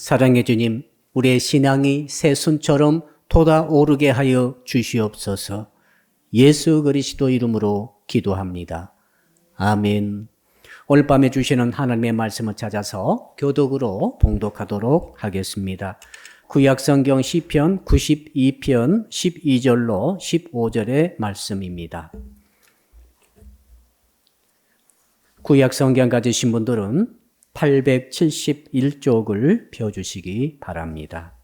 사랑의 주님, 우리의 신앙이 새순처럼 돋아오르게 하여 주시옵소서. 예수 그리스도 이름으로 기도합니다. 아멘. 오늘 밤에 주시는 하나님의 말씀을 찾아서 교독으로 봉독하도록 하겠습니다. 구약성경 시편 92편 12절로 15절의 말씀입니다. 구약성경 가지신 분들은 871쪽을 펴주시기 바랍니다.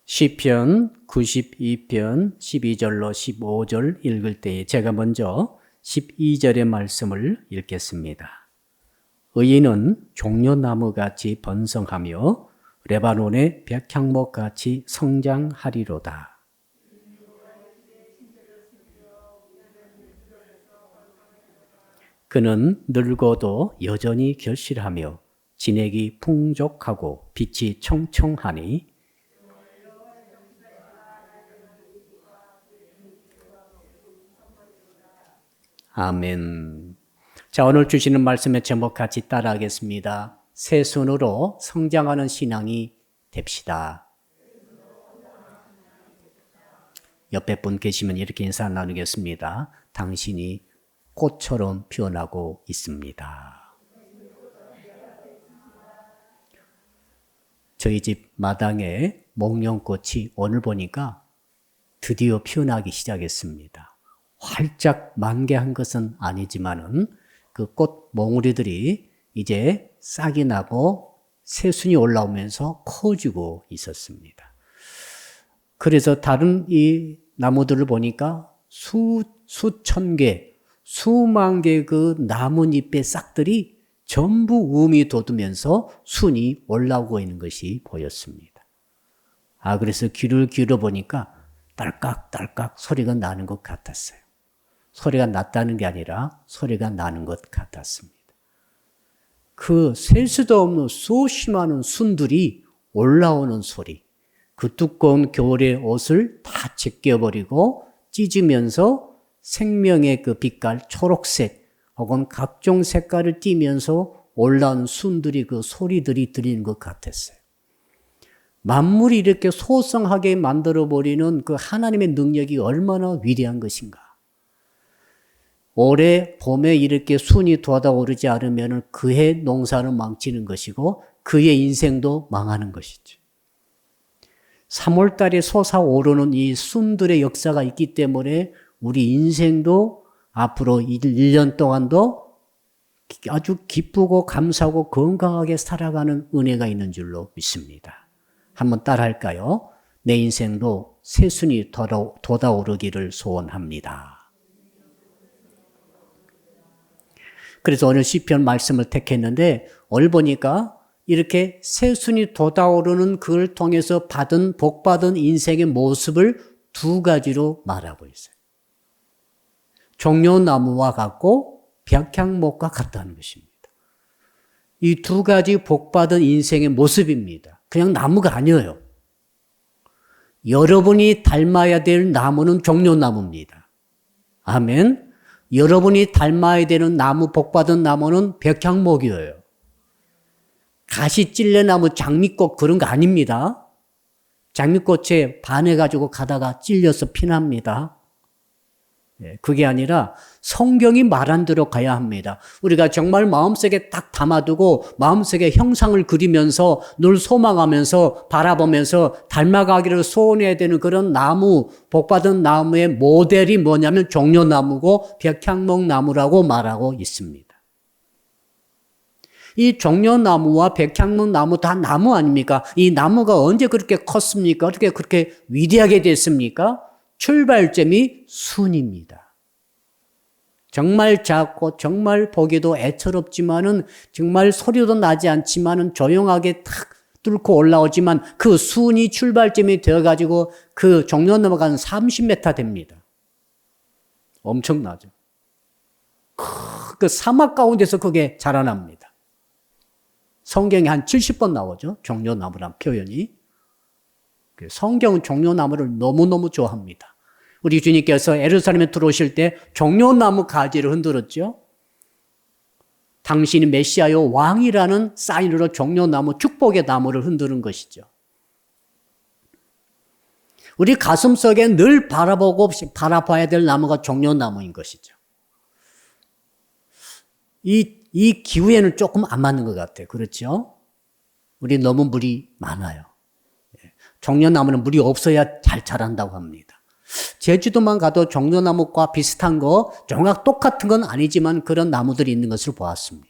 시편 92편 12절로 15절 읽을 때에 제가 먼저 12절의 말씀을 읽겠습니다. 의인은 종려나무같이 번성하며 레바논의 백향목같이 성장하리로다. 그는 늙어도 여전히 결실하며 진액이 풍족하고 빛이 청청하니 아멘. 자, 오늘 주시는 말씀의 제목 같이 따라하겠습니다. 새 손으로 성장하는 신앙이 됩시다. 옆에 분 계시면 이렇게 인사 나누겠습니다. 당신이 꽃처럼 피어나고 있습니다. 저희 집 마당에 목련꽃이 오늘 보니까 드디어 피어나기 시작했습니다. 활짝 만개한 것은 아니지만은 그 꽃 몽우리들이 이제 싹이 나고 새순이 올라오면서 커지고 있었습니다. 그래서 다른 이 나무들을 보니까 수천 개, 수만 개의 그 나뭇잎의 싹들이 전부 움이 돋으면서 순이 올라오고 있는 것이 보였습니다. 그래서 귀를 기울여 보니까 딸깍딸깍 소리가 나는 것 같았어요. 소리가 났다는 게 아니라 소리가 나는 것 같았습니다. 그 셀 수도 없는 수없이 많은 순들이 올라오는 소리, 그 두꺼운 겨울의 옷을 다 제껴버리고 찢으면서 생명의 그 빛깔 초록색 혹은 각종 색깔을 띠면서 올라온 순들이 그 소리들이 들리는 것 같았어요. 만물이 이렇게 소성하게 만들어버리는 그 하나님의 능력이 얼마나 위대한 것인가. 올해 봄에 이렇게 순이 돋아오르지 않으면 그해 농사는 망치는 것이고 그의 인생도 망하는 것이죠. 3월 달에 솟아오르는 이 순들의 역사가 있기 때문에 우리 인생도 앞으로 1년 동안도 아주 기쁘고 감사하고 건강하게 살아가는 은혜가 있는 줄로 믿습니다. 한번 따라할까요? 내 인생도 새순이 돋아오르기를 소원합니다. 그래서 오늘 시편 말씀을 택했는데 오늘 보니까 이렇게 새순이 돋아오르는 그걸 통해서 복받은 인생의 모습을 두 가지로 말하고 있어요. 종려나무와 같고 백향목과 같다는 것입니다. 이 두 가지 복받은 인생의 모습입니다. 그냥 나무가 아니에요. 여러분이 닮아야 될 나무는 종려나무입니다. 아멘. 여러분이 닮아야 되는 나무, 복받은 나무는 백향목이에요. 가시 찔레나무, 장미꽃 그런 거 아닙니다. 장미꽃에 반해가지고 가다가 찔려서 피납니다. 그게 아니라 성경이 말한 대로 가야 합니다. 우리가 정말 마음속에 딱 담아두고 마음속에 형상을 그리면서 늘 소망하면서 바라보면서 닮아가기를 소원해야 되는 그런 나무, 복받은 나무의 모델이 뭐냐면 종려나무고 백향목 나무라고 말하고 있습니다. 이 종려나무와 백향목 나무 다 나무 아닙니까? 이 나무가 언제 그렇게 컸습니까? 어떻게 그렇게 위대하게 됐습니까? 출발점이 순입니다. 정말 작고 정말 보기도 애처롭지만은 정말 소리도 나지 않지만은 조용하게 탁 뚫고 올라오지만 그 순이 출발점이 되어가지고 그 종려나무가 한 30m 됩니다. 엄청나죠. 그 사막 가운데서 그게 자라납니다. 성경에 한 70번 나오죠. 종려나무란 표현이. 성경은 종려나무를 너무너무 좋아합니다. 우리 주님께서 예루살렘에 들어오실 때 종려나무 가지를 흔들었죠. 당신이 메시아요 왕이라는 사인으로 종려나무, 축복의 나무를 흔드는 것이죠. 우리 가슴속에 늘 바라봐야 될 나무가 종려나무인 것이죠. 이 기후에는 조금 안 맞는 것 같아요. 그렇죠? 우리 너무 물이 많아요. 종려나무는 물이 없어야 잘 자란다고 합니다. 제주도만 가도 종려나무과 비슷한 거, 정확 똑같은 건 아니지만 그런 나무들이 있는 것을 보았습니다.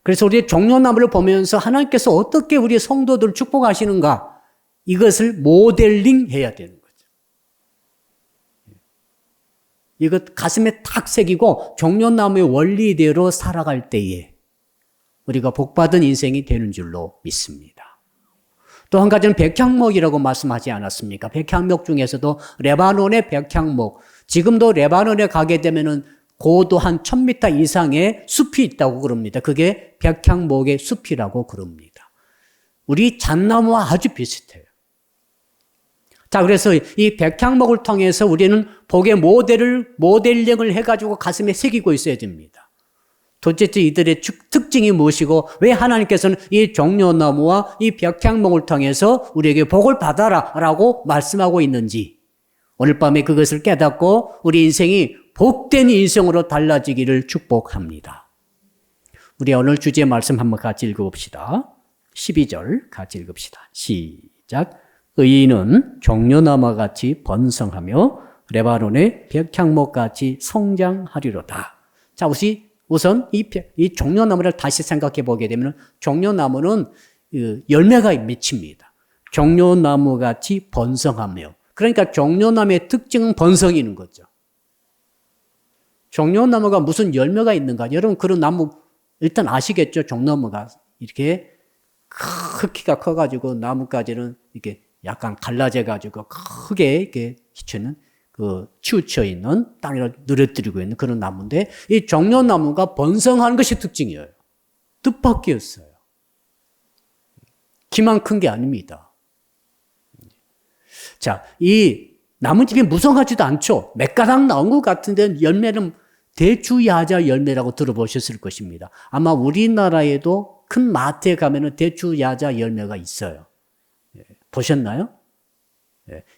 그래서 우리 종려나무를 보면서 하나님께서 어떻게 우리 성도들을 축복하시는가, 이것을 모델링 해야 되는 거죠. 이것 가슴에 탁 새기고 종려나무의 원리대로 살아갈 때에 우리가 복받은 인생이 되는 줄로 믿습니다. 또 한 가지는 백향목이라고 말씀하지 않았습니까? 백향목 중에서도 레바논의 백향목, 지금도 레바논에 가게 되면은 고도 한 1000m 이상의 숲이 있다고 그럽니다. 그게 백향목의 숲이라고 그럽니다. 우리 잣나무와 아주 비슷해요. 자, 그래서 이 백향목을 통해서 우리는 복의 모델링을 해가지고 가슴에 새기고 있어야 됩니다. 도대체 이들의 특징이 무엇이고 왜 하나님께서는 이 종려나무와 이 백향목을 통해서 우리에게 복을 받아라 라고 말씀하고 있는지, 오늘 밤에 그것을 깨닫고 우리 인생이 복된 인생으로 달라지기를 축복합니다. 우리 오늘 주제 말씀 한번 같이 읽어봅시다. 12절 같이 읽읍시다. 시작. 의인은 종려나무와 같이 번성하며 레바논의 백향목 같이 성장하리로다. 자, 우선 이 종려나무를 다시 생각해 보게 되면 종려나무는 열매가 맺힙니다. 종려나무 같이 번성하며. 그러니까 종려나무의 특징은 번성이는 거죠. 종려나무가 무슨 열매가 있는가? 여러분 그런 나무 일단 아시겠죠? 종려나무가 이렇게 크기가 커가지고 나뭇가지는 이렇게 약간 갈라져가지고 크게 이렇게 치우쳐 있는 땅에 늘어뜨리고 있는 그런 나무인데, 이 종려나무가 번성하는 것이 특징이에요. 뜻밖이었어요. 키만 큰 게 아닙니다. 자, 이 나무집이 무성하지도 않죠. 몇 가닥 나온 것 같은데 열매는 대추야자 열매라고 들어보셨을 것입니다. 아마 우리나라에도 큰 마트에 가면은 대추야자 열매가 있어요. 보셨나요?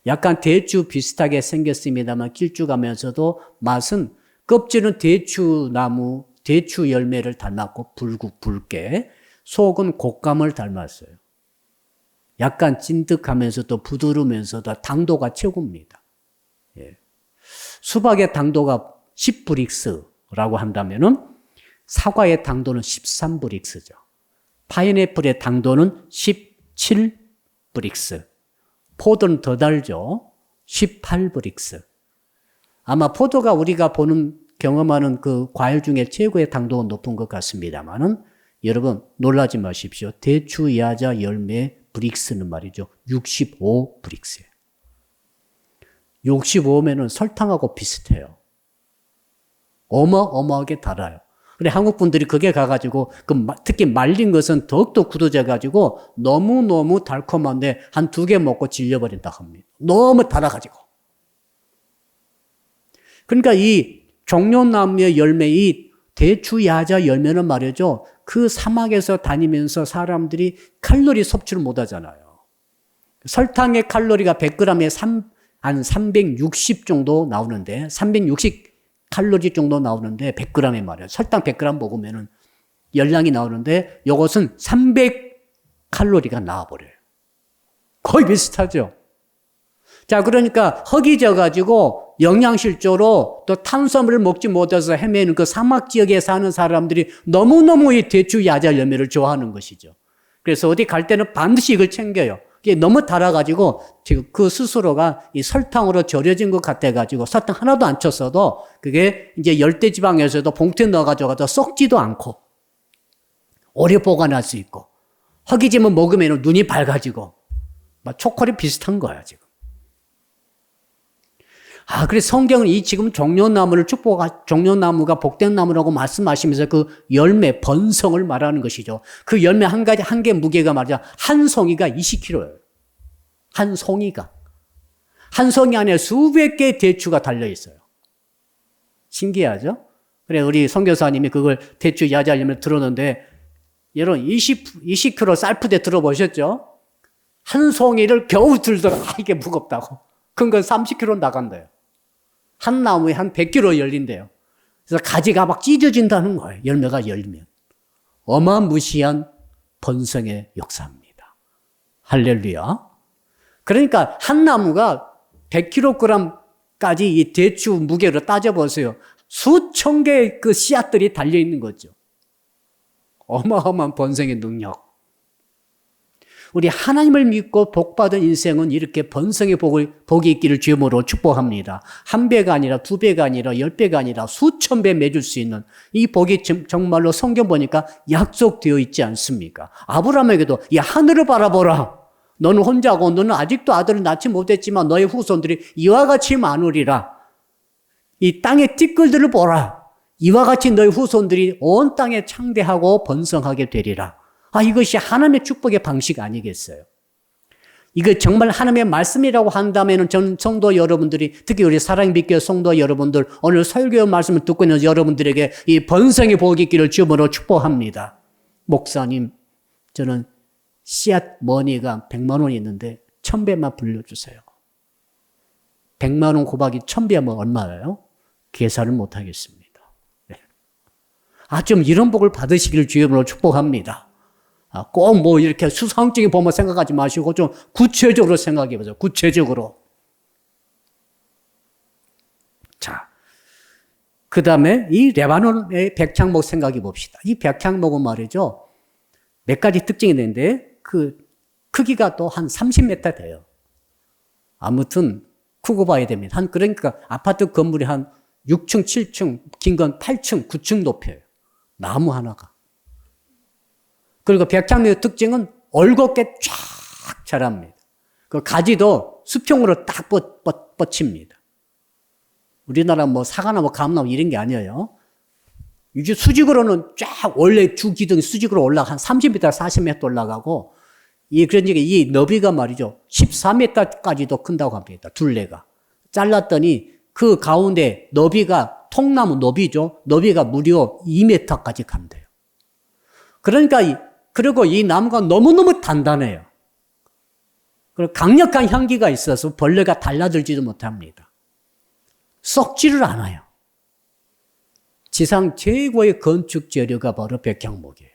약간 대추 비슷하게 생겼습니다만 길쭉하면서도 맛은 껍질은 대추나무, 대추 열매를 닮았고 붉게, 속은 곶감을 닮았어요. 약간 찐득하면서도 부드러우면서도 당도가 최고입니다. 수박의 당도가 10브릭스라고 한다면은 사과의 당도는 13브릭스죠. 파인애플의 당도는 17브릭스. 포도는 더 달죠. 18브릭스. 아마 포도가 우리가 경험하는 그 과일 중에 최고의 당도가 높은 것 같습니다만은 여러분 놀라지 마십시오. 대추 야자 열매 브릭스는 말이죠. 65브릭스예요. 65면은 설탕하고 비슷해요. 어마어마하게 달아요. 근데 한국 분들이 그게 가가지고 특히 말린 것은 더욱더 굳어져가지고 너무너무 달콤한데 한 2개 먹고 질려버린다 합니다. 너무 달아가지고. 그러니까 이 종려나무의 열매, 이 대추야자 열매는 말이죠. 그 사막에서 다니면서 사람들이 칼로리 섭취를 못 하잖아요. 설탕의 칼로리가 100g에 한 360 정도 나오는데, 360 칼로리 정도 나오는데 100g에 말이에요. 설탕 100g 먹으면은 열량이 나오는데 이것은 300 칼로리가 나와버려요. 거의 비슷하죠. 자, 그러니까 허기져 가지고 영양실조로 또 탄수화물을 먹지 못해서 헤매는 그 사막 지역에 사는 사람들이 너무너무 이 대추 야자 열매를 좋아하는 것이죠. 그래서 어디 갈 때는 반드시 이걸 챙겨요. 이게 너무 달아가지고 지금 그 스스로가 이 설탕으로 절여진 것 같아가지고 설탕 하나도 안 쳤어도 그게 이제 열대지방에서도 봉투에 넣어가지고 썩지도 않고 오래 보관할 수 있고, 허기지면 먹으면 눈이 밝아지고 막 초콜릿 비슷한 거야 지금. 그래서 성경은 이 지금 종려나무를 종려나무가 복된 나무라고 말씀하시면서 그 열매, 번성을 말하는 것이죠. 그 열매 한 개 무게가 말이죠. 한 송이가 20kg예요. 한 송이가. 한 송이 안에 수백 개의 대추가 달려 있어요. 신기하죠? 그래, 우리 선교사님이 그걸 대추 야자 열매를 들었는데, 여러분 20kg 쌀푸대 들어보셨죠? 한 송이를 겨우 들더라. 이게 무겁다고. 그건 30kg 나간대요. 한 나무에 한 100kg 열린대요. 그래서 가지가 막 찢어진다는 거예요. 열매가 열리면. 어마무시한 번성의 역사입니다. 할렐루야. 그러니까 한 나무가 100kg까지 이 대추 무게로 따져보세요. 수천 개의 그 씨앗들이 달려있는 거죠. 어마어마한 번성의 능력. 우리 하나님을 믿고 복받은 인생은 이렇게 번성의 복이 있기를 주님으로 축복합니다. 한 배가 아니라 두 배가 아니라 10배가 아니라 수천 배 맺을 수 있는 이 복이 정말로 성경 보니까 약속되어 있지 않습니까? 아브라함에게도 이 하늘을 바라보라. 너는 혼자고 너는 아직도 아들을 낳지 못했지만 너의 후손들이 이와 같이 많으리라. 이 땅의 띠끌들을 보라. 이와 같이 너희 후손들이 온 땅에 창대하고 번성하게 되리라. 이것이 하나님의 축복의 방식 아니겠어요? 이거 정말 하나님의 말씀이라고 한다면 저는 성도 여러분들이, 특히 우리 사랑의 빛교회 성도 여러분들, 오늘 설교 말씀을 듣고 있는 여러분들에게 이 번성의 복이 있기를 주님으로 축복합니다. 목사님, 저는 씨앗 머니가 100만 원이 있는데 1000배만 불려주세요. 100만 원 곱하기 1000배면 얼마예요? 계산을 못하겠습니다. 좀 이런 복을 받으시기를 주님으로 축복합니다. 꼭 뭐 이렇게 수상적인 복만 생각하지 마시고 좀 구체적으로 생각해 보세요. 구체적으로. 자, 그 다음에 이 레바논의 백향목 생각해 봅시다. 이 백향목은 말이죠. 몇 가지 특징이 있는데 그 크기가 또 한 30m 돼요. 아무튼 크고 봐야 됩니다. 그러니까 아파트 건물이 한 6층, 7층, 긴 건 8층, 9층 높여요. 나무 하나가. 그리고 백향목의 특징은 올곧게 쫙 자랍니다. 그 가지도 수평으로 딱 뻗칩니다. 우리나라 뭐 사과나무, 감나무 이런 게 아니에요. 이제 수직으로는 쫙 원래 주 기둥이 수직으로 올라가 한 30m, 40m 올라가고 그러니까 이 너비가 말이죠. 14m까지도 큰다고 합니다. 둘레가. 잘랐더니 그 가운데 너비가 통나무 너비죠. 너비가 무려 2m까지 간대요. 그러니까 그리고 이 나무가 너무너무 단단해요. 그리고 강력한 향기가 있어서 벌레가 달라들지도 못합니다. 썩지를 않아요. 지상 최고의 건축 재료가 바로 백향목이에요.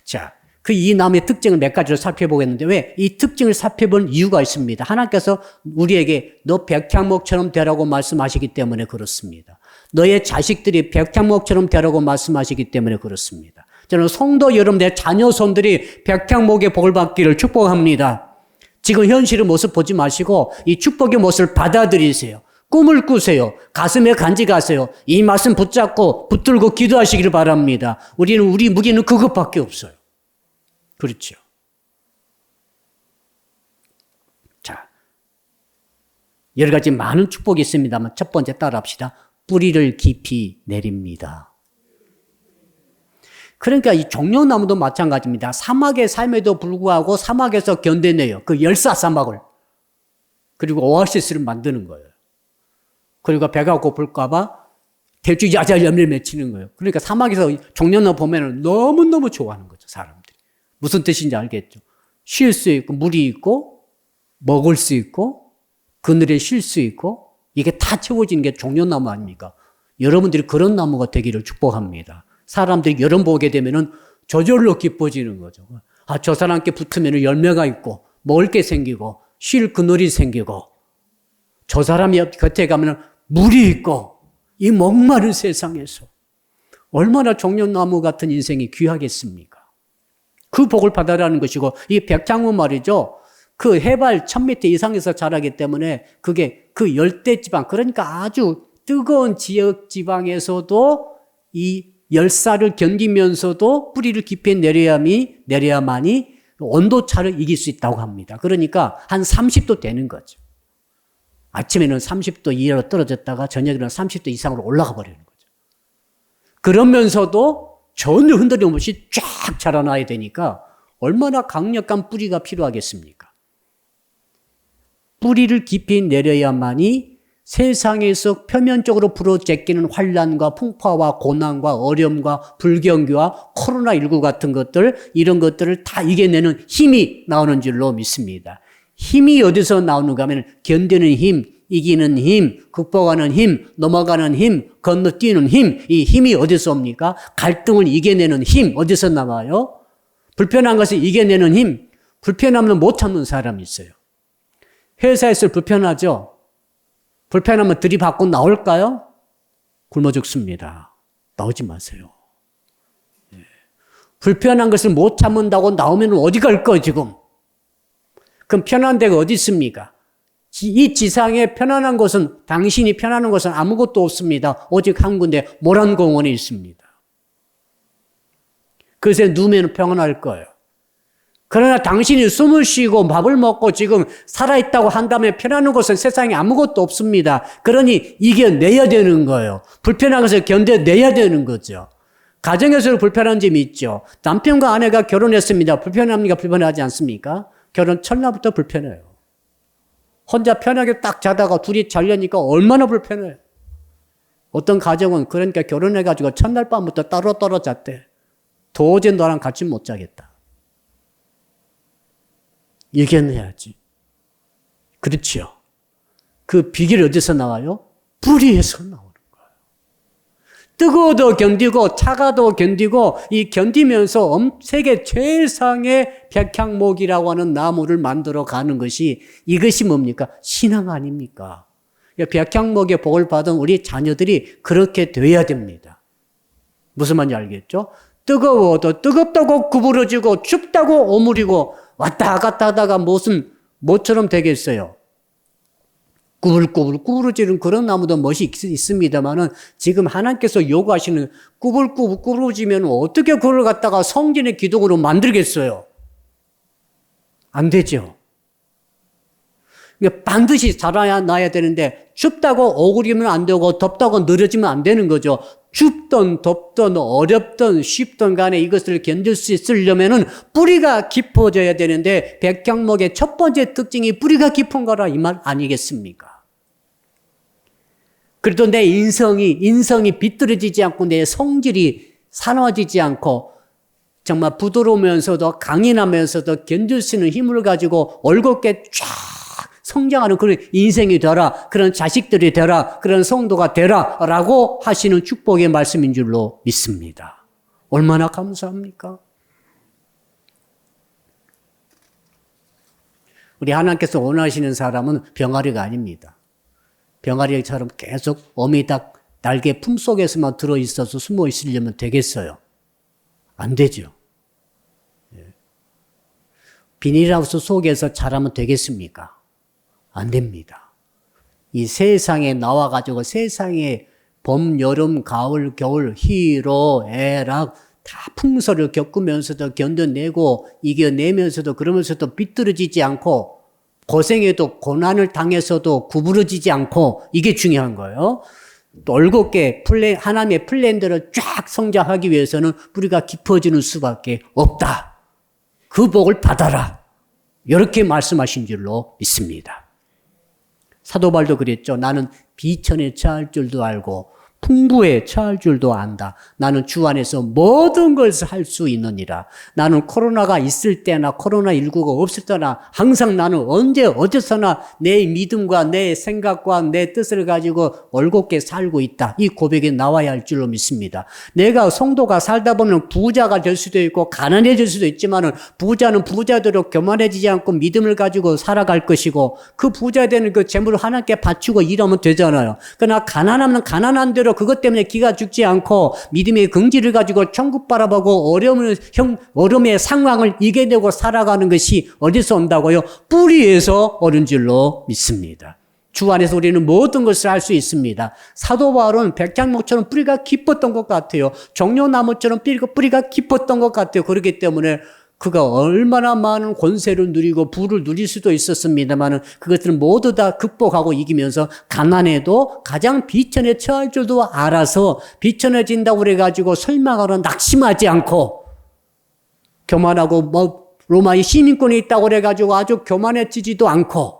자, 이 나무의 특징을 몇 가지로 살펴보겠는데 왜? 이 특징을 살펴본 이유가 있습니다. 하나님께서 우리에게 너 백향목처럼 되라고 말씀하시기 때문에 그렇습니다. 너의 자식들이 백향목처럼 되라고 말씀하시기 때문에 그렇습니다. 저는 성도 여러분들의 자녀손들이 백향목의 복을 받기를 축복합니다. 지금 현실의 모습 보지 마시고 이 축복의 모습을 받아들이세요. 꿈을 꾸세요. 가슴에 간직하세요. 이 말씀 붙잡고 붙들고 기도하시기를 바랍니다. 우리 무기는 그것밖에 없어요. 그렇죠. 자, 여러 가지 많은 축복이 있습니다만 첫 번째 따라합시다. 뿌리를 깊이 내립니다. 그러니까 이 종려나무도 마찬가지입니다. 사막의 삶에도 불구하고 사막에서 견뎌내요. 그 열사 사막을. 그리고 오아시스를 만드는 거예요. 그리고 배가 고플까봐 대추 야자 열매를 맺히는 거예요. 그러니까 사막에서 종려나무 보면 너무너무 좋아하는 거죠, 사람들이. 무슨 뜻인지 알겠죠? 쉴 수 있고, 물이 있고, 먹을 수 있고, 그늘에 쉴 수 있고, 이게 다 채워지는 게 종려나무 아닙니까? 여러분들이 그런 나무가 되기를 축복합니다. 사람들이 여름 보게 되면은 저절로 기뻐지는 거죠. 저 사람께 붙으면 열매가 있고, 먹을 게 생기고, 쉴 그늘이 생기고, 저 사람이 곁에 가면 물이 있고, 이 목마른 세상에서 얼마나 종려나무 같은 인생이 귀하겠습니까? 그 복을 받아라는 것이고, 이 백향목 말이죠. 그 해발 1000m 이상에서 자라기 때문에 그게 그 열대지방, 그러니까 아주 뜨거운 지역 지방에서도 이 열사를 견디면서도 뿌리를 깊이 내려야만이 온도차를 이길 수 있다고 합니다. 그러니까 한 30도 되는 거죠. 아침에는 30도 이하로 떨어졌다가 저녁에는 30도 이상으로 올라가 버리는 거죠. 그러면서도 전혀 흔들림 없이 쫙 자라나야 되니까 얼마나 강력한 뿌리가 필요하겠습니까? 뿌리를 깊이 내려야만이 세상에서 표면적으로 불어제끼는 환난과 풍파와 고난과 어려움과 불경기와 코로나19 같은 것들, 이런 것들을 다 이겨내는 힘이 나오는 줄로 믿습니다. 힘이 어디서 나오는가 하면 견디는 힘, 이기는 힘, 극복하는 힘, 넘어가는 힘, 건너뛰는 힘, 이 힘이 어디서 옵니까? 갈등을 이겨내는 힘, 어디서 나와요? 불편한 것을 이겨내는 힘, 불편함을 못 참는 사람이 있어요. 회사에서 불편하죠? 불편하면 들이받고 나올까요? 굶어 죽습니다. 나오지 마세요. 예. 불편한 것을 못 참는다고 나오면 어디 갈 거예요, 지금? 그럼 편한 데가 어디 있습니까? 이 지상에 편안한 곳은, 당신이 편안한 곳은 아무것도 없습니다. 오직 한 군데 모란공원에 있습니다. 그것에 누우면 평안할 거예요. 그러나 당신이 숨을 쉬고 밥을 먹고 지금 살아있다고 한다면 편안한 곳은 세상에 아무것도 없습니다. 그러니 이겨내야 되는 거예요. 불편한 것을 견뎌내야 되는 거죠. 가정에서도 불편한 점이 있죠. 남편과 아내가 결혼했습니다. 불편합니까? 불편하지 않습니까? 결혼 첫날부터 불편해요. 혼자 편하게 딱 자다가 둘이 자려니까 얼마나 불편해요. 어떤 가정은 그러니까 결혼해가지고 첫날 밤부터 따로 잤대. 도저히 너랑 같이 못 자겠다. 이겨내야지. 그렇지요. 그 비결이 어디서 나와요? 불의에서 나오는 거예요. 뜨거워도 견디고 차가도 견디고 이 견디면서 세계 최상의 백향목이라고 하는 나무를 만들어 가는 것이 이것이 뭡니까? 신앙 아닙니까? 백향목의 복을 받은 우리 자녀들이 그렇게 돼야 됩니다. 무슨 말인지 알겠죠? 뜨거워도 뜨겁다고 구부러지고 춥다고 오므리고 왔다 갔다 하다가 무슨 뭐처럼 되겠어요. 꾸불꾸불 구부러지는 그런 나무도 멋이 있습니다만은 지금 하나님께서 요구하시는 꾸불꾸불 구부러지면 어떻게 그걸 갖다가 성전의 기둥으로 만들겠어요? 안 되죠. 그러니까 반드시 자라나야 되는데 춥다고 오그리면 안 되고 덥다고 늘어지면 안 되는 거죠. 춥든 덥든 어렵든 쉽든 간에 이것을 견딜 수 있으려면은 뿌리가 깊어져야 되는데 백향목의 첫 번째 특징이 뿌리가 깊은 거라 이 말 아니겠습니까? 그래도 내 인성이 비뚤어지지 않고 내 성질이 사나워지지 않고 정말 부드러우면서도 강인하면서도 견딜 수 있는 힘을 가지고 올곧게 쫙 성장하는 그런 인생이 되라, 그런 자식들이 되라, 그런 성도가 되라 라고 하시는 축복의 말씀인 줄로 믿습니다. 얼마나 감사합니까? 우리 하나님께서 원하시는 사람은 병아리가 아닙니다. 병아리처럼 계속 어미닭 날개 품속에서만 들어있어서 숨어 있으려면 되겠어요? 안 되죠. 비닐하우스 속에서 자라면 되겠습니까? 안 됩니다. 이 세상에 나와가지고 세상에 봄, 여름, 가을, 겨울, 희로, 애락 다 풍소를 겪으면서도 견뎌내고 이겨내면서도 그러면서도 비뚤어지지 않고 고생해도 고난을 당해서도 구부러지지 않고 이게 중요한 거예요. 올곧게 하나님의 플랜대로 쫙 성장하기 위해서는 뿌리가 깊어지는 수밖에 없다. 그 복을 받아라. 이렇게 말씀하신 줄로 믿습니다. 사도 바울도 그랬죠. 나는 비천에 처할 줄도 알고 풍부에 처할 줄도 안다. 나는 주 안에서 모든 것을 할 수 있느니라. 나는 코로나가 있을 때나 코로나19가 없을 때나 항상 나는 언제 어디서나 내 믿음과 내 생각과 내 뜻을 가지고 올곧게 살고 있다. 이 고백이 나와야 할 줄로 믿습니다. 내가 성도가 살다 보면 부자가 될 수도 있고 가난해질 수도 있지만은 부자는 부자대로 교만해지지 않고 믿음을 가지고 살아갈 것이고 그 부자 되는 그 재물을 하나님께 바치고 일하면 되잖아요. 그러나 가난하면 가난한 대로 그것 때문에 기가 죽지 않고 믿음의 긍지를 가지고 천국 바라보고 어려움의 상황을 이겨내고 살아가는 것이 어디서 온다고요? 뿌리에서 오는 줄로 믿습니다. 주 안에서 우리는 모든 것을 할 수 있습니다. 사도 바울은 백향목처럼 뿌리가 깊었던 것 같아요. 종려나무처럼 뿌리가 깊었던 것 같아요. 그렇기 때문에 그가 얼마나 많은 권세를 누리고 부를 누릴 수도 있었습니다만 그것들은 모두 다 극복하고 이기면서 가난해도 가장 비천에 처할 줄도 알아서 비천해진다고 그래가지고 설망하러 낙심하지 않고 교만하고 로마의 시민권이 있다고 그래가지고 아주 교만해지지도 않고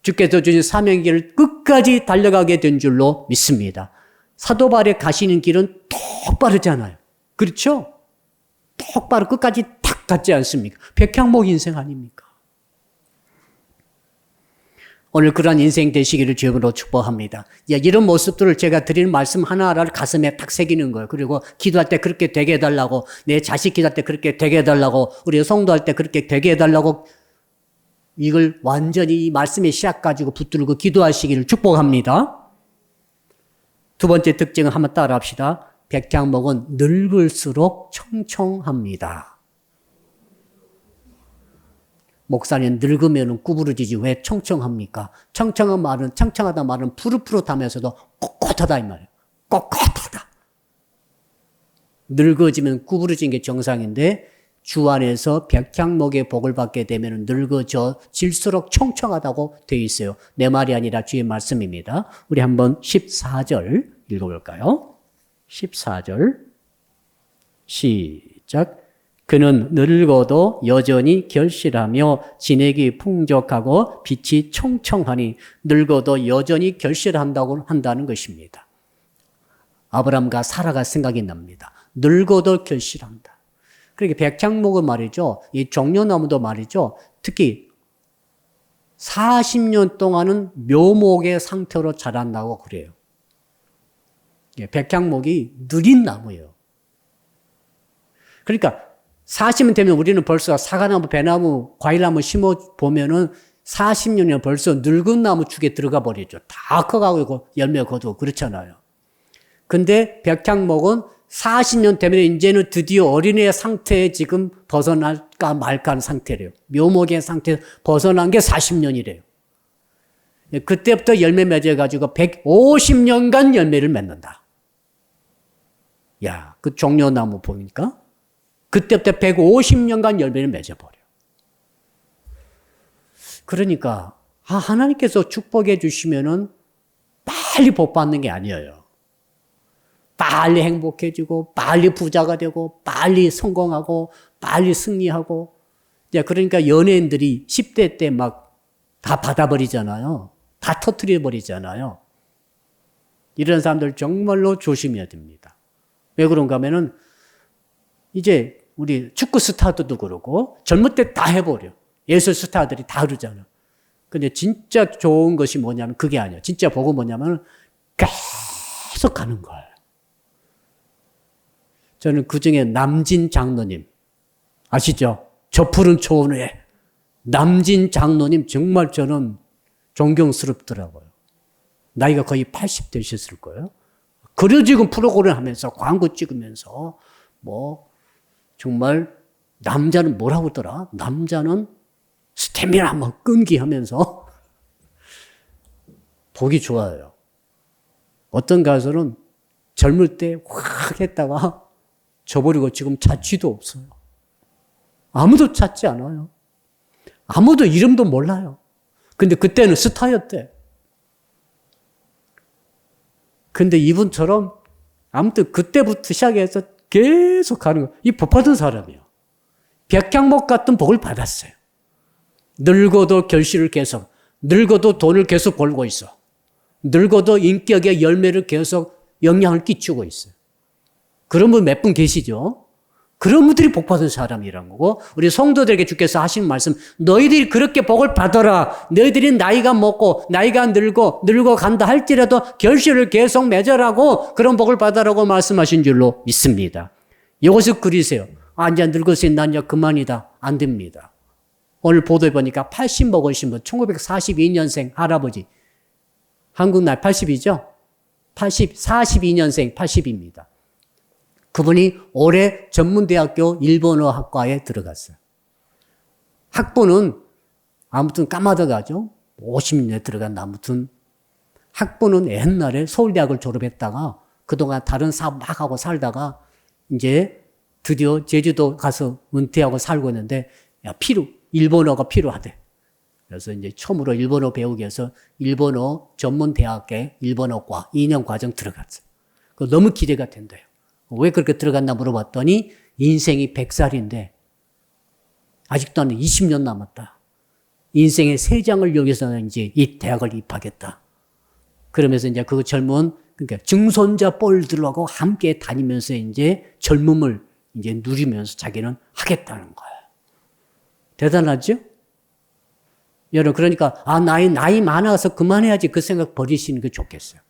주께서 주신 사명의 길을 끝까지 달려가게 된 줄로 믿습니다. 사도 바울이 가시는 길은 똑바르잖아요. 그렇죠? 똑바로 끝까지 탁 갔지 않습니까? 백향목 인생 아닙니까? 오늘 그러한 인생 되시기를 주님으로 축복합니다. 이런 모습들을 제가 드리는 말씀 하나하나를 가슴에 탁 새기는 거예요. 그리고 기도할 때 그렇게 되게 해달라고, 내 자식 기도할 때 그렇게 되게 해달라고, 우리 성도할 때 그렇게 되게 해달라고, 이걸 완전히 이 말씀의 씨앗 가지고 붙들고 기도하시기를 축복합니다. 두 번째 특징은 한번 따라 합시다. 백향목은 늙을수록 청청합니다. 목사님 늙으면 구부러지지 왜 청청합니까? 청청하다 말은 푸릇푸릇하면서도 꼿꼿하다 이 말이에요. 꼿꼿하다. 늙어지면 구부러진 게 정상인데 주 안에서 백향목의 복을 받게 되면 늙어질수록 청청하다고 되어 있어요. 내 말이 아니라 주의 말씀입니다. 우리 한번 14절 읽어볼까요? 14절 시작. 그는 늙어도 여전히 결실하며 진액이 풍족하고 빛이 청청하니 늙어도 여전히 한다는 것입니다. 아브람과 사라가 생각이 납니다. 늙어도 결실한다. 그러니까 백향목은 말이죠. 이 종려나무도 말이죠. 특히 40년 동안은 묘목의 상태로 자란다고 그래요. 백향목이 느린 나무예요. 그러니까 40년 되면 우리는 벌써 사과나무, 배나무, 과일나무 심어보면은 40년이면 벌써 늙은 나무 축에 들어가 버리죠. 다 커가고 열매 거두고 그렇잖아요. 근데 백향목은 40년 되면 이제는 드디어 어린애 상태에 지금 벗어날까 말까 하는 상태래요. 묘목의 상태에서 벗어난 게 40년이래요. 그때부터 열매 맺어가지고 150년간 열매를 맺는다. 야, 그 종려나무 보니까 그때부터 150년간 열매를 맺어버려. 그러니까 하나님께서 축복해 주시면은 빨리 복 받는 게 아니에요. 빨리 행복해지고 빨리 부자가 되고 빨리 성공하고 빨리 승리하고. 그러니까 연예인들이 10대 때 막 다 받아버리잖아요. 다 터뜨려버리잖아요. 이런 사람들 정말로 조심해야 됩니다. 왜 그런가 하면은 이제 우리 축구 스타들도 그러고 젊을 때 다 해버려. 예술 스타들이 다 그러잖아. 근데 진짜 좋은 것이 뭐냐면 그게 아니야. 진짜 복은 뭐냐면 계속 가는 거예요. 저는 그중에 남진 장로님 아시죠? 저 푸른 초원에 남진 장로님 정말 저는 존경스럽더라고요. 나이가 거의 80 되셨을 거예요. 그래 지금 프로그램 하면서 광고 찍으면서 정말 남자는 뭐라고 하더라? 남자는 스태미나 한번 끈기 하면서 보기 좋아요. 어떤 가수는 젊을 때 확 했다가 저버리고 지금 찾지도 없어요. 아무도 찾지 않아요. 아무도 이름도 몰라요. 근데 그때는 스타였대. 근데 이분처럼 아무튼 그때부터 시작해서 계속 가는 거예요. 이 복 받은 사람이에요. 백향목 같은 복을 받았어요. 늙어도 결실을 계속, 늙어도 돈을 계속 벌고 있어. 늙어도 인격의 열매를 계속 영향을 끼치고 있어요. 그런 분 몇 분 계시죠? 그런 분들이 복 받은 사람이라는 거고, 우리 성도들에게 주께서 하신 말씀, 너희들이 그렇게 복을 받아라. 너희들이 나이가 먹고 나이가 늙어 간다 할지라도 결실을 계속 맺으라고 그런 복을 받아라고 말씀하신 줄로 믿습니다. 이것을 그리세요. 이제 늙었으니 난 이제 그만이다. 안 됩니다. 오늘 보도해 보니까 80 먹으신 분, 1942년생 할아버지. 한국 나이 80이죠? 42년생 80입니다. 그분이 올해 전문대학교 일본어 학과에 들어갔어요. 학부는 아무튼 까마득하죠. 50년에 들어간다. 아무튼 학부는 옛날에 서울대학을 졸업했다가 그동안 다른 사업 막 하고 살다가 이제 드디어 제주도 가서 은퇴하고 살고 있는데 일본어가 필요하대. 그래서 이제 처음으로 일본어 배우기 위해서 일본어 전문대학에 일본어과 2년 과정 들어갔어요. 너무 기대가 된대요. 왜 그렇게 들어갔나 물어봤더니 인생이 100살인데 아직도 한 20년 남았다. 인생의 세 장을 여기서는 이제 이 대학을 입학했다. 그러면서 이제 그 젊은, 그러니까 증손자 뻘들하고 함께 다니면서 이제 젊음을 이제 누리면서 자기는 하겠다는 거예요. 대단하죠? 여러분, 그러니까, 나이 많아서 그만해야지 그 생각 버리시는 게 좋겠어요.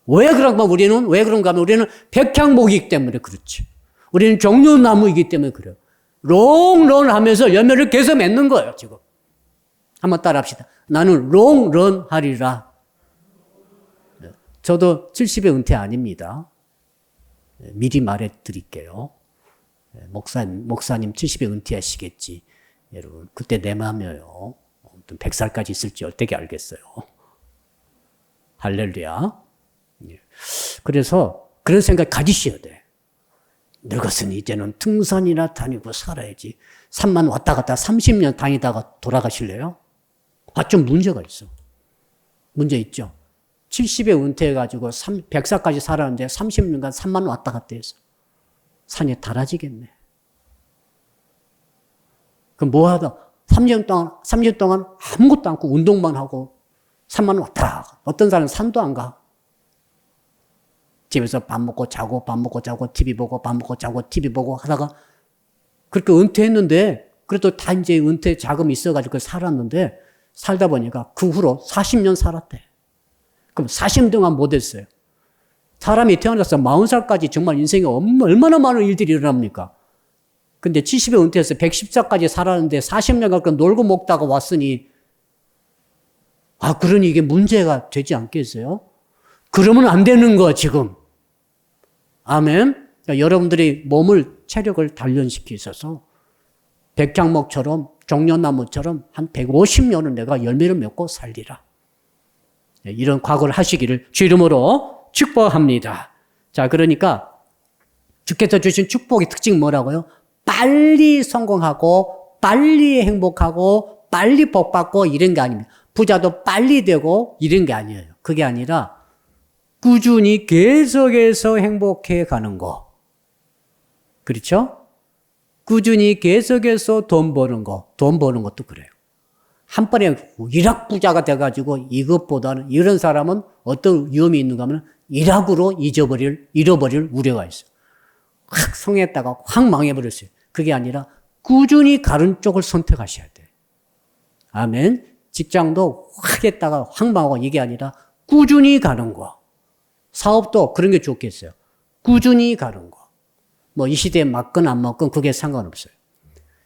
왜 그런가 하면 우리는 백향목이기 때문에 그렇지. 우리는 종려나무이기 때문에 그래요. 롱런 하면서 열매를 계속 맺는 거예요, 지금. 한번 따라 합시다. 나는 롱런 하리라. 저도 70에 은퇴 아닙니다. 미리 말해 드릴게요. 목사님 70에 은퇴하시겠지. 여러분, 그때 내 마음이에요. 100살까지 있을지 어떻게 알겠어요. 할렐루야. 그래서 그런 생각 가지셔야 돼. 늙었으니 이제는 등산이나 다니고 살아야지. 산만 왔다 갔다 30년 다니다가 돌아가실래요? 좀 문제가 있어. 문제 있죠. 70에 은퇴해가지고 100살까지 살았는데 30년간 산만 왔다 갔다 해서 산이 달아지겠네. 그럼 뭐 하다? 30년 동안 아무것도 않고 운동만 하고 산만 왔다. 어떤 사람은 산도 안 가. 집에서 밥 먹고 자고 TV 보고 밥 먹고 자고 TV 보고 하다가 그렇게 은퇴했는데 그래도 다 이제 은퇴 자금이 있어가지고 살았는데 살다 보니까 그 후로 40년 살았대. 그럼 40년 동안 못 했어요. 사람이 태어나서 40살까지 정말 인생에 얼마나 많은 일들이 일어납니까? 근데 70에 은퇴해서 110살까지 살았는데 40년 가까이 놀고 먹다가 왔으니 그러니 이게 문제가 되지 않겠어요? 그러면 안 되는 거야, 지금. 아멘. 그러니까 여러분들이 체력을 단련시키셔서 백향목처럼 종려나무처럼 한 150년은 내가 열매를 맺고 살리라. 이런 과거를 하시기를 주 이름으로 축복합니다. 자, 그러니까 주께서 주신 축복의 특징 뭐라고요? 빨리 성공하고 빨리 행복하고 빨리 복받고 이런 게 아닙니다. 부자도 빨리 되고 이런 게 아니에요. 그게 아니라 꾸준히 계속해서 행복해 가는 거. 그렇죠? 꾸준히 계속해서 돈 버는 거. 돈 버는 것도 그래요. 한 번에 일확부자가 돼가지고 이것보다는 이런 사람은 어떤 위험이 있는가 하면 일확으로 잃어버릴 우려가 있어요. 확 성했다가 확 망해버렸어요. 그게 아니라 꾸준히 가는 쪽을 선택하셔야 돼요. 아멘. 직장도 확 했다가 확 망하고 이게 아니라 꾸준히 가는 거. 사업도 그런 게 좋겠어요. 꾸준히 가는 거. 이 시대에 맞건 안 맞건 그게 상관없어요.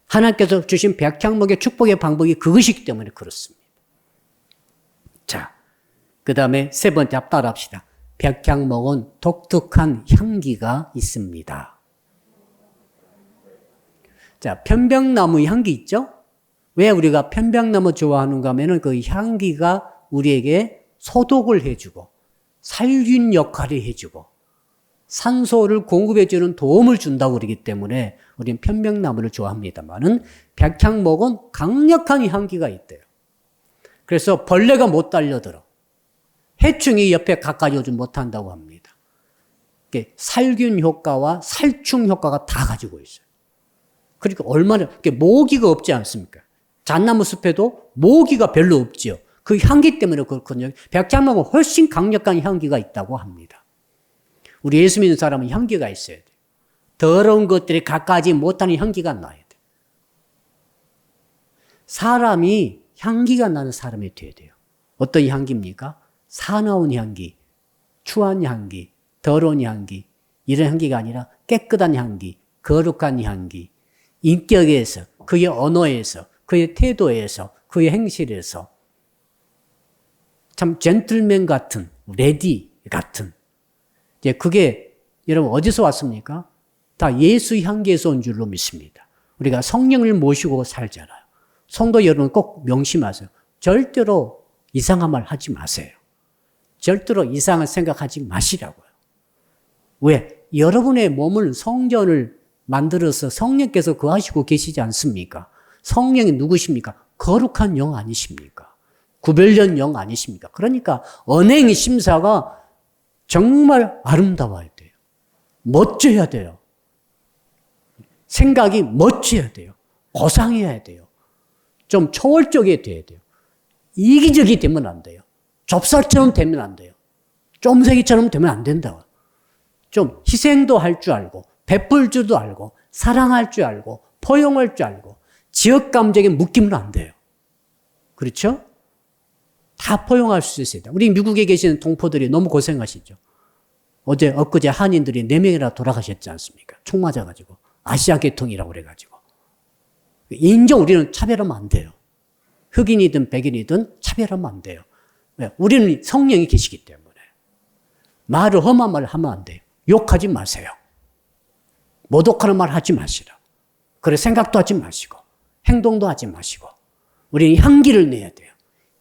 하나님께서 주신 백향목의 축복의 방법이 그것이기 때문에 그렇습니다. 자, 그 다음에 세 번째 따라 합시다. 백향목은 독특한 향기가 있습니다. 자, 편백나무 향기 있죠? 왜 우리가 편백나무 좋아하는가 하면은 그 향기가 우리에게 소독을 해주고 살균 역할을 해주고 산소를 공급해주는 도움을 준다고 그러기 때문에 우리는 편백나무를 좋아합니다만은 백향목은 강력한 향기가 있대요. 그래서 벌레가 못 달려들어. 해충이 옆에 가까이 오지 못한다고 합니다. 살균 효과와 살충 효과가 다 가지고 있어요. 그러니까 얼마나 모기가 없지 않습니까? 잣나무 숲에도 모기가 별로 없지요. 그 향기 때문에 그렇거든요. 백향목은 훨씬 강력한 향기가 있다고 합니다. 우리 예수 믿는 사람은 향기가 있어야 돼요. 더러운 것들이 가까이 못하는 향기가 나야 돼요. 사람이 향기가 나는 사람이 돼야 돼요. 어떤 향기입니까? 사나운 향기, 추한 향기, 더러운 향기, 이런 향기가 아니라 깨끗한 향기, 거룩한 향기, 인격에서, 그의 언어에서, 그의 태도에서, 그의 행실에서 참 젠틀맨 같은, 레디 같은 그게 여러분 어디서 왔습니까? 다 예수 향기에서 온 줄로 믿습니다. 우리가 성령을 모시고 살잖아요. 성도 여러분 꼭 명심하세요. 절대로 이상한 말 하지 마세요. 절대로 이상한 생각하지 마시라고요. 왜? 여러분의 몸을 성전을 만들어서 성령께서 거하시고 계시지 않습니까? 성령이 누구십니까? 거룩한 영 아니십니까? 구별된 영 아니십니까? 그러니까 언행의 심사가 정말 아름다워야 돼요. 멋져야 돼요. 생각이 멋져야 돼요. 고상해야 돼요. 좀 초월적이 돼야 돼요. 이기적이 되면 안 돼요. 좁쌀처럼 되면 안 돼요. 쫌생이처럼 되면 안 된다. 좀 희생도 할 줄 알고, 베풀 줄도 알고, 사랑할 줄 알고, 포용할 줄 알고, 지역 감정에 묶이면 안 돼요. 그렇죠? 다 포용할 수 있어야 돼요. 우리 미국에 계시는 동포들이 너무 고생하시죠. 엊그제 한인들이 4명이나 돌아가셨지 않습니까? 총 맞아가지고. 아시아 계통이라고 그래가지고. 인정 우리는 차별하면 안 돼요. 흑인이든 백인이든 차별하면 안 돼요. 왜? 우리는 성령이 계시기 때문에. 말을 험한 말을 하면 안 돼요. 욕하지 마세요. 모독하는 말 하지 마시라. 그래 생각도 하지 마시고 행동도 하지 마시고 우리는 향기를 내야 돼요.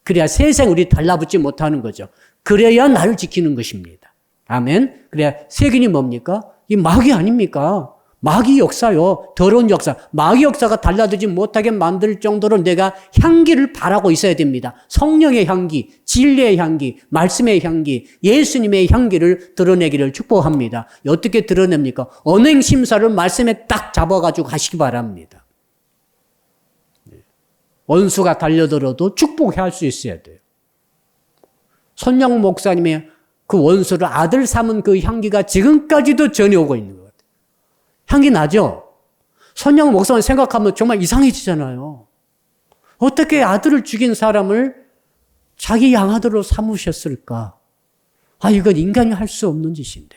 그래야 세상 우리 달라붙지 못하는 거죠. 그래야 나를 지키는 것입니다. 아멘. 그래야 세균이 뭡니까? 이 마귀 아닙니까? 마귀 역사요. 더러운 역사. 마귀 역사가 달라들지 못하게 만들 정도로 내가 향기를 바라고 있어야 됩니다. 성령의 향기, 진리의 향기, 말씀의 향기, 예수님의 향기를 드러내기를 축복합니다. 어떻게 드러냅니까? 언행 심사를 말씀에 딱 잡아가지고 가시기 바랍니다. 원수가 달려들어도 축복해 할 수 있어야 돼요. 손양 목사님의 그 원수를 아들 삼은 그 향기가 지금까지도 전해오고 있는 것 같아요. 향기 나죠? 손양 목사님 생각하면 정말 이상해지잖아요. 어떻게 아들을 죽인 사람을 자기 양아들로 삼으셨을까? 이건 인간이 할 수 없는 짓인데.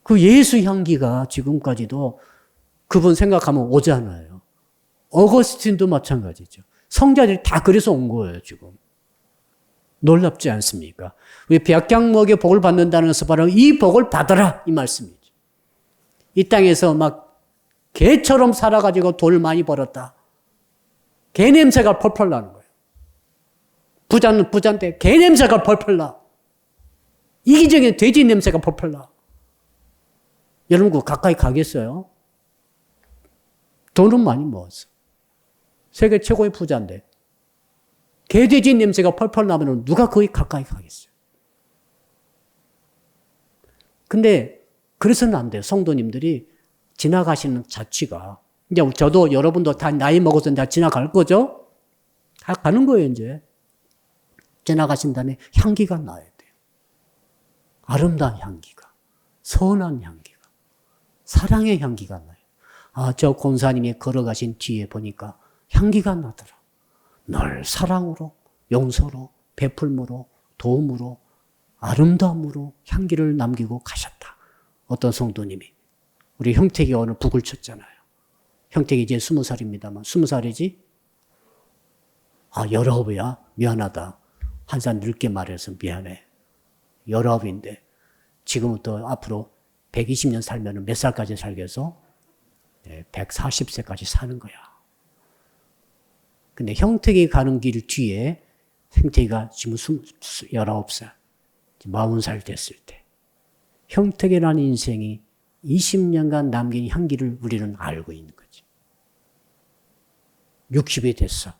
그 예수 향기가 지금까지도 그분 생각하면 오잖아요. 어거스틴도 마찬가지죠. 성자들이 다 그래서 온 거예요, 지금. 놀랍지 않습니까? 왜 백향목의 복을 받는다는 것은 바로 이 복을 받아라 이 말씀이죠. 이 땅에서 막 개처럼 살아가지고 돈을 많이 벌었다. 개 냄새가 펄펄 나는 거예요. 부자는 부자인데 개 냄새가 펄펄 나. 이기적인 돼지 냄새가 펄펄 나. 여러분 그 가까이 가겠어요? 돈은 많이 모았어. 세계 최고의 부자인데 개돼지 냄새가 펄펄 나면 누가 거기 가까이 가겠어요? 근데 그래서는 안 돼요. 성도님들이 지나가시는 자취가 이제 저도 여러분도 다 나이 먹어서 다 지나갈 거죠? 다 가는 거예요 이제. 지나가신 다음에 향기가 나야 돼요. 아름다운 향기가, 선한 향기가, 사랑의 향기가 나요. 저 권사님이 걸어가신 뒤에 보니까 향기가 나더라. 늘 사랑으로, 용서로, 베풀므로, 도움으로, 아름다움으로 향기를 남기고 가셨다. 어떤 성도님이. 우리 형택이 오늘 북을 쳤잖아요. 형택이 이제 20살입니다만 20살이지? 19이야? 미안하다. 한 살 늙게 말해서 미안해. 19인데 지금부터 앞으로 120년 살면 몇 살까지 살겠어? 140세까지 사는 거야. 근데 형택이 가는 길 뒤에 형택이가 지금 19살, 40살 됐을 때 형택이라는 인생이 20년간 남긴 향기를 우리는 알고 있는 거지. 60이 됐어.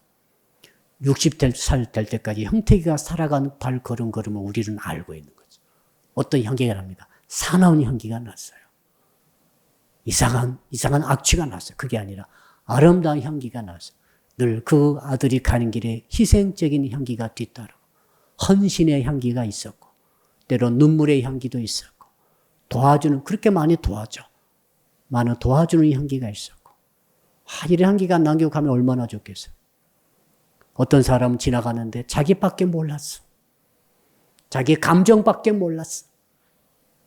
60살 될 때까지 형택이가 살아가는 발걸음걸음을 우리는 알고 있는 거지. 어떤 향기가 납니까? 사나운 향기가 났어요. 이상한 악취가 났어요. 그게 아니라 아름다운 향기가 났어요. 늘 그 아들이 가는 길에 희생적인 향기가 뒤따르고 헌신의 향기가 있었고 때로 눈물의 향기도 있었고 도와주는 그렇게 많이 도와줘. 많은 도와주는 향기가 있었고 이런 향기가 남겨가면 얼마나 좋겠어요. 어떤 사람은 지나가는데 자기밖에 몰랐어. 자기 감정밖에 몰랐어.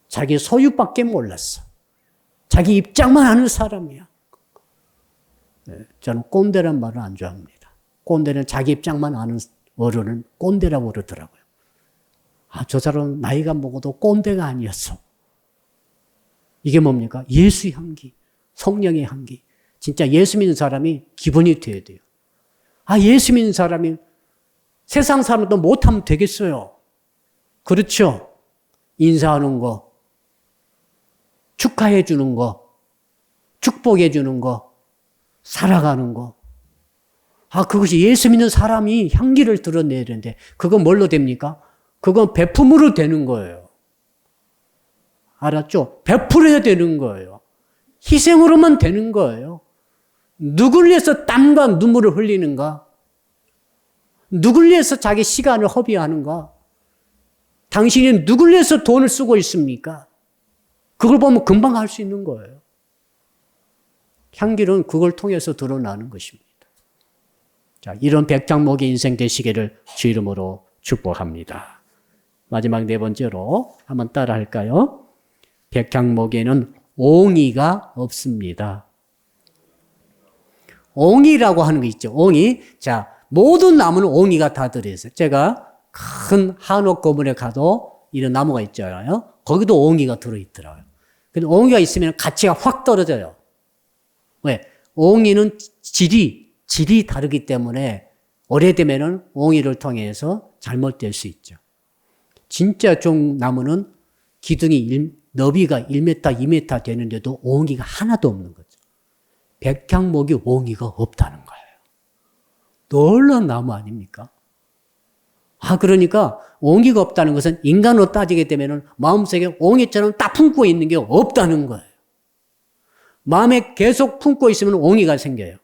자기 소유밖에 몰랐어. 자기 입장만 아는 사람이야. 저는 꼰대란 말을 안 좋아합니다. 꼰대는 자기 입장만 아는 어른은 꼰대라고 그러더라고요. 저 사람은 나이가 먹어도 꼰대가 아니었어. 이게 뭡니까? 예수 향기, 성령의 향기. 진짜 예수 믿는 사람이 기본이 돼야 돼요. 예수 믿는 사람이 세상 사람도 못하면 되겠어요. 그렇죠? 인사하는 거, 축하해 주는 거, 축복해 주는 거, 살아가는 거. 그것이 예수 믿는 사람이 향기를 드러내야 되는데 그건 뭘로 됩니까? 그건 베품으로 되는 거예요. 알았죠? 베풀어야 되는 거예요. 희생으로만 되는 거예요. 누굴 위해서 땀과 눈물을 흘리는가? 누굴 위해서 자기 시간을 허비하는가? 당신이 누굴 위해서 돈을 쓰고 있습니까? 그걸 보면 금방 알 수 있는 거예요. 향기는 그걸 통해서 드러나는 것입니다. 자, 이런 백향목의 인생 되시기를 주 이름으로 축복합니다. 마지막 네 번째로 한번 따라 할까요? 백향목에는 옹이가 없습니다. 옹이라고 하는 거 있죠. 옹이. 자, 모든 나무는 옹이가 다 들어있어요. 제가 큰 한옥 건물에 가도 이런 나무가 있잖아요. 거기도 옹이가 들어있더라고요. 근데 옹이가 있으면 가치가 확 떨어져요. 왜? 옹이는 질이 다르기 때문에 오래되면은 옹이를 통해서 잘못될 수 있죠. 진짜 좋은 나무는 기둥이 너비가 1m, 2m 되는데도 옹이가 하나도 없는 거죠. 백향목이 옹이가 없다는 거예요. 놀라운 나무 아닙니까? 그러니까 옹이가 없다는 것은 인간으로 따지게 되면 마음속에 옹이처럼 딱 품고 있는 게 없다는 거예요. 마음에 계속 품고 있으면 옹이가 생겨요.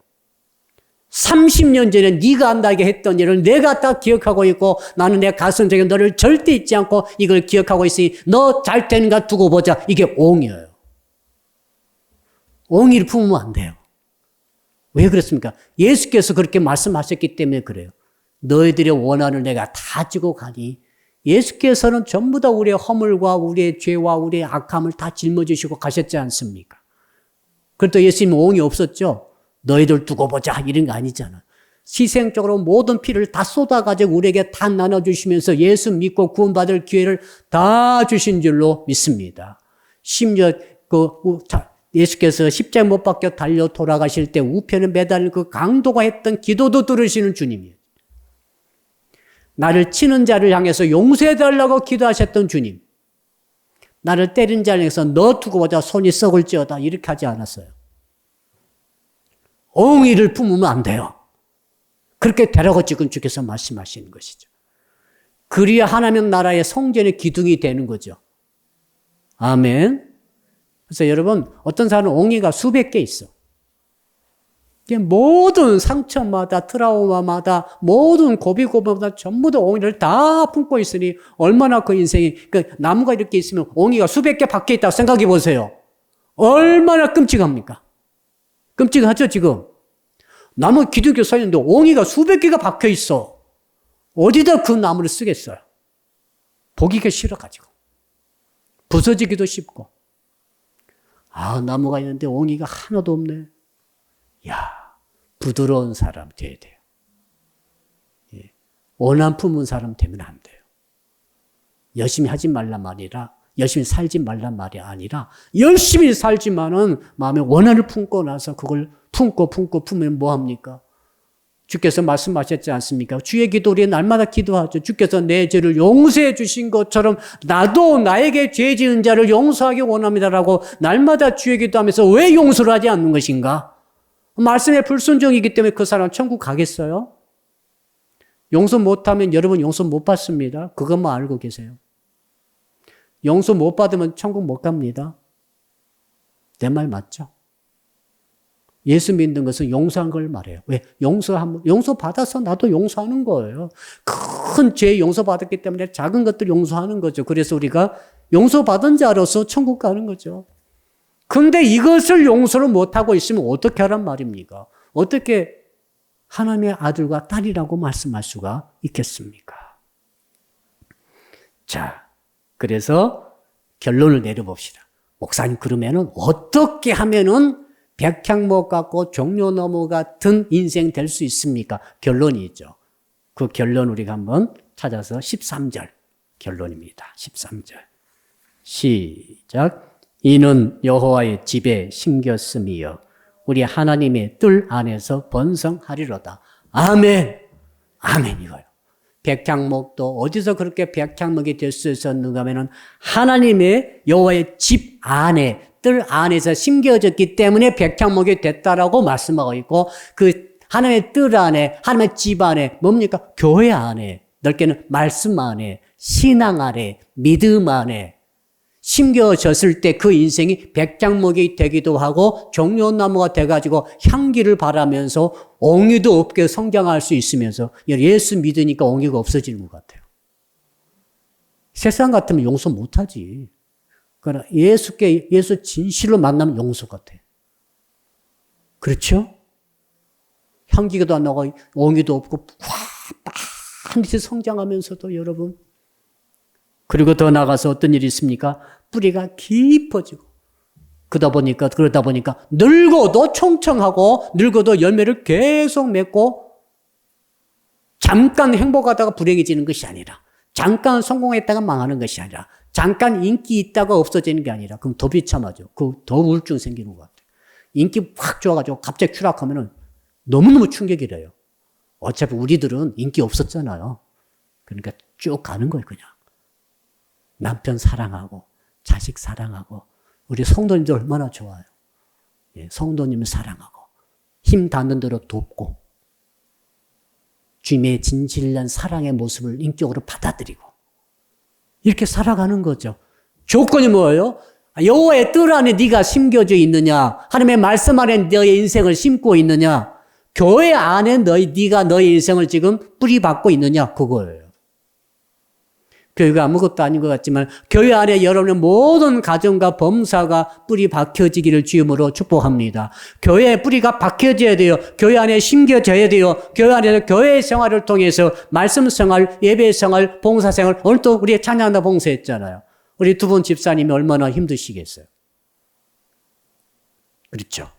30년 전에 네가 안다게 했던 일을 내가 딱 기억하고 있고 나는 내 가슴속에 너를 절대 잊지 않고 이걸 기억하고 있으니 너 잘 되는가 두고 보자. 이게 옹이에요. 옹이를 품으면 안 돼요. 왜 그렇습니까? 예수께서 그렇게 말씀하셨기 때문에 그래요. 너희들의 원한을 내가 다 주고 가니 예수께서는 전부 다 우리의 허물과 우리의 죄와 우리의 악함을 다 짊어지시고 가셨지 않습니까? 그래도 예수님은 옹이 없었죠. 너희들 두고 보자 이런 거 아니잖아. 희생적으로 모든 피를 다 쏟아가지고 우리에게 다 나눠주시면서 예수 믿고 구원받을 기회를 다 주신 줄로 믿습니다. 심지어 예수께서 십자가에 못 박혀 달려 돌아가실 때 우편에 매달린 그 강도가 했던 기도도 들으시는 주님이에요. 나를 치는 자를 향해서 용서해달라고 기도하셨던 주님. 나를 때린 자를 향해서 너 두고 보자 손이 썩을지어다 이렇게 하지 않았어요. 옹이를 품으면 안 돼요. 그렇게 되라고 지금 주께서 말씀하시는 것이죠. 그리야 하나님 나라의 성전의 기둥이 되는 거죠. 아멘. 그래서 여러분 어떤 사람은 옹이가 수백 개 있어. 모든 상처마다 트라우마마다 모든 고비고비마다 전부 다 옹이를 다 품고 있으니 얼마나 그 인생이 나무가 이렇게 있으면 옹이가 수백 개 밖에 있다고 생각해 보세요. 얼마나 끔찍합니까? 끔찍하죠 지금. 나무 기둥에 서 있는데 옹이가 수백 개가 박혀 있어. 어디다 그 나무를 쓰겠어요? 보기가 싫어가지고. 부서지기도 쉽고. 나무가 있는데 옹이가 하나도 없네. 부드러운 사람 돼야 돼요. 원한 품은 사람 되면 안 돼요. 열심히 하지 말란 말이라, 열심히 살지 말란 말이 아니라, 열심히 살지만은 마음에 원한을 품고 나서 그걸 품으면 뭐합니까? 주께서 말씀하셨지 않습니까? 주의 기도 우리 날마다 기도하죠. 주께서 내 죄를 용서해 주신 것처럼 나도 나에게 죄 지은 자를 용서하기 원합니다라고 날마다 주의 기도하면서 왜 용서를 하지 않는 것인가? 말씀에 불순종이기 때문에 그 사람 천국 가겠어요? 용서 못하면 여러분 용서 못 받습니다. 그것만 알고 계세요. 용서 못 받으면 천국 못 갑니다. 내 말 맞죠? 예수 믿는 것은 용서한 걸 말해요. 왜? 용서 받아서 나도 용서하는 거예요. 큰 죄 용서받았기 때문에 작은 것들 용서하는 거죠. 그래서 우리가 용서받은 자로서 천국 가는 거죠. 근데 이것을 용서를 못하고 있으면 어떻게 하란 말입니까? 어떻게 하나님의 아들과 딸이라고 말씀할 수가 있겠습니까? 자, 그래서 결론을 내려봅시다. 목사님, 그러면은 어떻게 하면은 백향목 같고 종려나무 같은 인생 될 수 있습니까? 결론이 있죠. 그 결론 우리가 한번 찾아서 13절 결론입니다. 13절. 시작. 이는 여호와의 집에 심겼음이여 우리 하나님의 뜰 안에서 번성하리로다. 아멘. 아멘 이거요. 백향목도 어디서 그렇게 백향목이 될 수 있었는가 하면은 하나님의 여호와의 집 안에 뜰 안에서 심겨졌기 때문에 백향목이 됐다라고 말씀하고 있고 그 하나님의 뜰 안에 하나님의 집 안에 뭡니까? 교회 안에 넓게는 말씀 안에 신앙 안에 믿음 안에 심겨졌을 때 그 인생이 백향목이 되기도 하고 종려나무가 돼가지고 향기를 바라면서 옹이도 없게 성장할 수 있으면서 예수 믿으니까 옹이가 없어지는 것 같아요. 세상 같으면 용서 못하지. 그러나 예수 진실로 만나면 용서 같아. 그렇죠? 향기가 안 나고 옹이도 없고 반드시 성장하면서도 여러분. 그리고 더 나가서 어떤 일이 있습니까? 뿌리가 깊어지고 그러다 보니까 늙어도 총청하고 늙어도 열매를 계속 맺고 잠깐 행복하다가 불행해지는 것이 아니라 잠깐 성공했다가 망하는 것이 아니라 잠깐 인기 있다가 없어지는 게 아니라 그럼 더 비참하죠. 더 우울증 생기는 것 같아요. 인기 확 좋아가지고 갑자기 추락하면은 너무너무 충격이래요. 어차피 우리들은 인기 없었잖아요. 그러니까 쭉 가는 거예요, 그냥. 남편 사랑하고 자식 사랑하고 우리 성도님들 얼마나 좋아요. 예, 성도님을 사랑하고 힘 닿는 대로 돕고 주님의 진실한 사랑의 모습을 인격으로 받아들이고 이렇게 살아가는 거죠. 조건이 뭐예요? 여호와의 뜰 안에 네가 심겨져 있느냐? 하나님의 말씀 안에 너의 인생을 심고 있느냐? 교회 안에 네가 너의 인생을 지금 뿌리 박고 있느냐? 그거예요. 교회가 아무것도 아닌 것 같지만 교회 안에 여러분의 모든 가정과 범사가 뿌리 박혀지기를 주임으로 축복합니다. 교회에 뿌리가 박혀져야 돼요. 교회 안에 심겨져야 돼요. 교회 안에서 교회 생활을 통해서 말씀 생활, 예배 생활, 봉사 생활, 오늘 또 우리 찬양다 봉사했잖아요. 우리 두 분 집사님이 얼마나 힘드시겠어요. 그렇죠.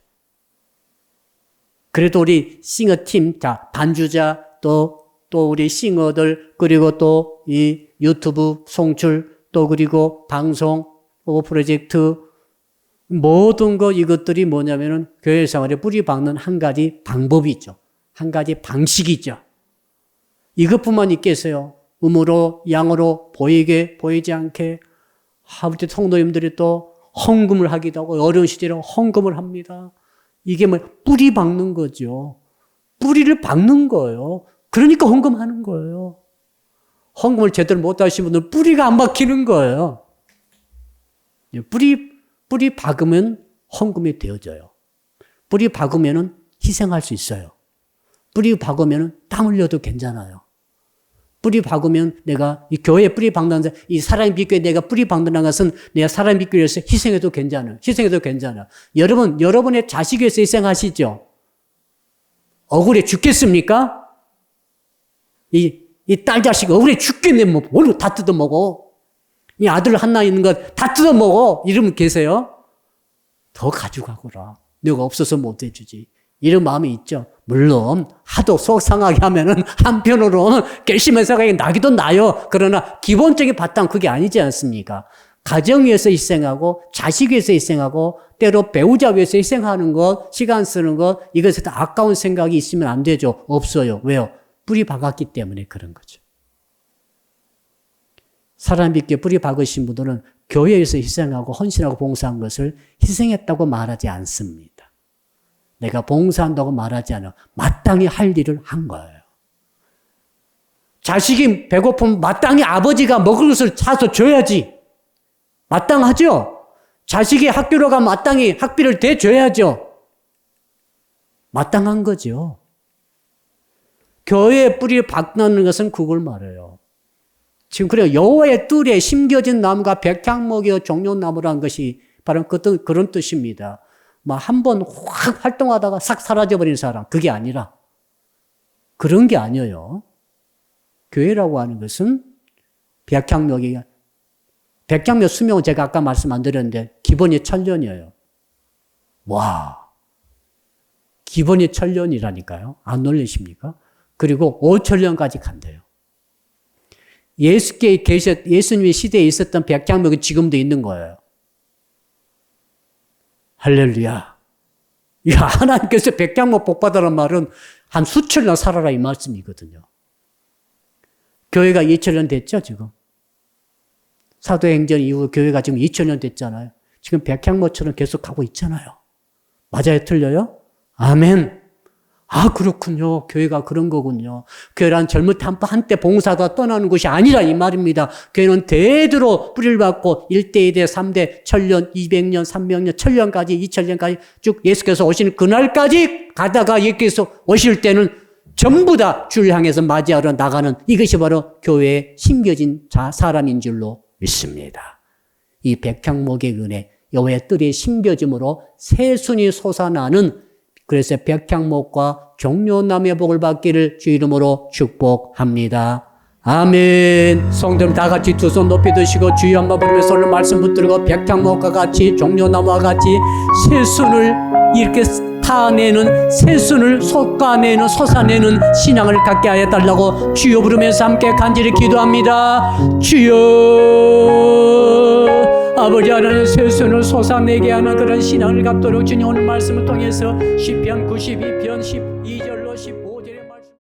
그래도 우리 싱어팀, 반주자, 또 우리 싱어들, 그리고 또 이 유튜브 송출, 또 그리고 방송, 프로젝트, 모든 이것들이 뭐냐면은 교회 생활에 뿌리 박는 한 가지 방법이 있죠. 한 가지 방식이 있죠. 이것뿐만 있겠어요. 음으로, 양으로, 보이게, 보이지 않게, 우리 성도님들이 또 헌금을 하기도 하고, 어려운 시절에 헌금을 합니다. 이게 뿌리 박는 거죠. 뿌리를 박는 거예요. 그러니까 헌금하는 거예요. 헌금을 제대로 못 하신 분들은 뿌리가 안 박히는 거예요. 뿌리 박으면 헌금이 되어져요. 뿌리 박으면 희생할 수 있어요. 뿌리 박으면 땀 흘려도 괜찮아요. 뿌리 박으면 내가 이 교회에 뿌리 박는다, 이 사람의 비교에 내가 뿌리 박는다는 것은 내가 사람의 비교에 위해서 희생해도 괜찮아요. 여러분, 여러분의 자식 위해서 희생하시죠? 억울해 죽겠습니까? 이 딸 자식 억울해 죽겠네, 뭘로 다 뜯어먹어. 이 아들 하나 있는 거 다 뜯어먹어. 이러면 계세요? 더 가져가거라. 내가 없어서 못 해주지. 이런 마음이 있죠. 물론 하도 속상하게 하면은 한편으로는 결심해서 나기도 나요. 그러나 기본적인 바탕 그게 아니지 않습니까? 가정 위해서 희생하고 자식 위해서 희생하고 때로 배우자 위해서 희생하는 것, 시간 쓰는 것, 이것에 다 아까운 생각이 있으면 안 되죠. 없어요. 왜요? 뿌리 박았기 때문에 그런 거죠. 사람 믿게 뿌리 박으신 분들은 교회에서 희생하고 헌신하고 봉사한 것을 희생했다고 말하지 않습니다. 내가 봉사한다고 말하지 않아. 마땅히 할 일을 한 거예요. 자식이 배고프면 마땅히 아버지가 먹을 것을 사서 줘야지. 마땅하죠? 자식이 학교로 가면 마땅히 학비를 대줘야죠. 마땅한 거죠. 교회에 뿌리 박는 것은 그걸 말해요. 지금 그래요. 여호와의 뜰에 심겨진 나무가 백향목이요 종려나무라는 것이 바로 그런 뜻입니다. 한 번 확 활동하다가 싹 사라져버린 사람, 그게 아니라 그런 게 아니에요. 교회라고 하는 것은 백향목 수명은 제가 아까 말씀 안 드렸는데 기본이 1000년이에요. 와, 기본이 1000년이라니까요. 안 놀라십니까? 그리고 5000년까지 간대요. 예수님의 시대에 있었던 백향목이 지금도 있는 거예요. 할렐루야. 하나님께서 백향목 복받으란 말은 한 수천 년 살아라 이 말씀이거든요. 교회가 2000년 됐죠, 지금. 사도행전 이후 교회가 지금 2000년 됐잖아요. 지금 백향목처럼 계속 가고 있잖아요. 맞아요, 틀려요? 아멘. 아, 그렇군요. 교회가 그런 거군요. 교회란 젊을 때 한때 봉사가 떠나는 곳이 아니라 이 말입니다. 교회는 대대로 뿌리를 받고 1대, 2대, 3대, 1000년, 200년, 300년, 1000년까지, 2000년까지 쭉 예수께서 오시는 그날까지 가다가 예수께서 오실 때는 전부 다 주를 향해서 맞이하러 나가는 이것이 바로 교회에 심겨진 사람인 줄로 믿습니다. 이 백향목의 은혜, 여호와의 뜰이 심겨짐으로 새순이 솟아나는 그래서 백향목과 종려나무의 복을 받기를 주 이름으로 축복합니다. 아멘. 성도님 다 같이 두 손 높이 드시고 주여 한번 부르면서 오늘 말씀 붙들고 백향목과 같이 종려나무와 같이 새순을 이렇게 타내는 새순을 솟아내는 신앙을 갖게 하여 달라고 주여 부르면서 함께 간절히 기도합니다. 주여 아버지 하나님 새순을 솟아내게 하는 그런 신앙을 갖도록 주님 오늘 말씀을 통해서 시편 92편 12절